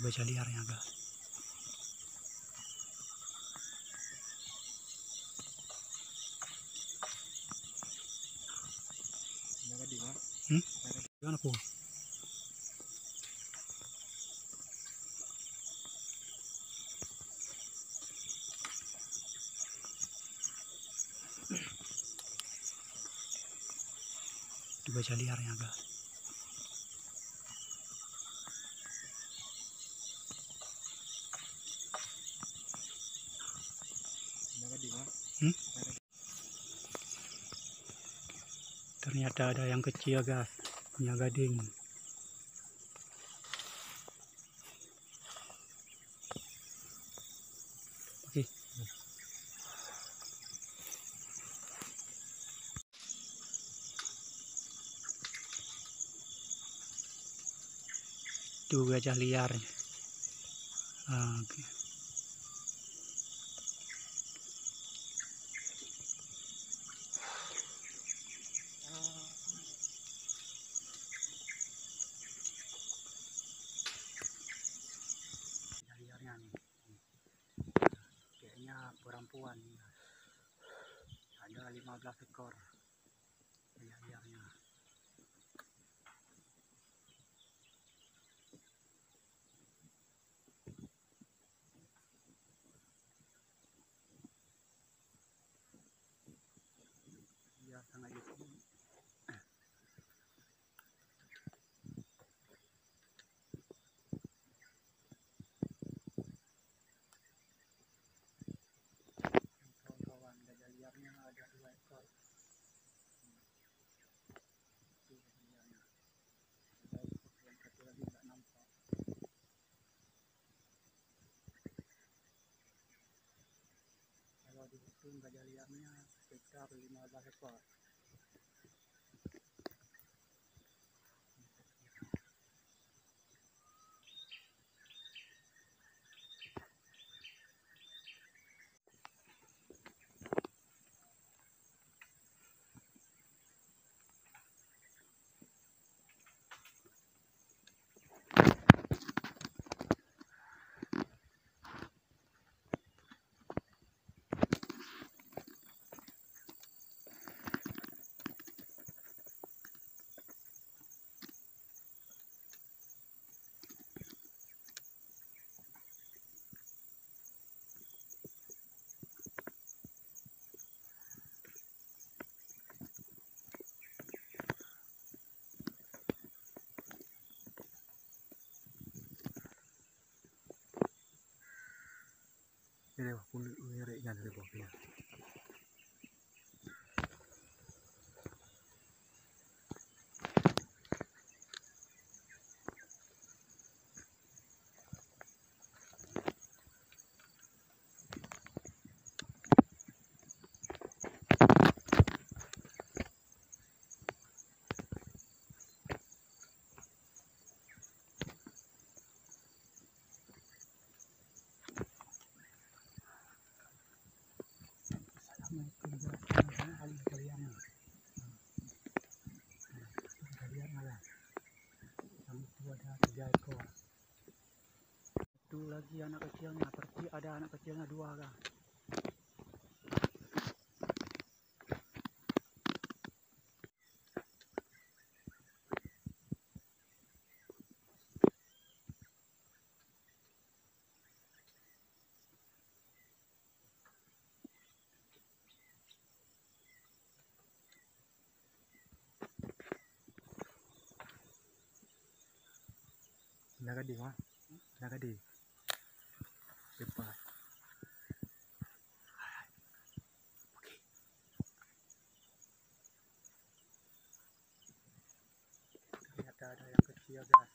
Baca liarnya guys. Gimana po? Baca liarnya guys. Ternyata ada yang kecil guys, punya gading. Oke. Itu gajah liarnya. Oke. Liarnya nih. Kayaknya perempuan nih. Ada 15 ekor liarnya. Dia sangat lucu. Kawan-kawan, gajah liarnya ada 2 ekor. Itu liarnya. Yang satu lagi nggak nampak. Kalau dihitung gajah liarnya sekitar 15 ekor. Ini aku ngiriknya dari bawahnya. Itu lagi anak kecilnya, berarti ada anak kecilnya 2 kan. Naga di mana? Naga di depan. Oke. Ternyata ada yang kecil guys.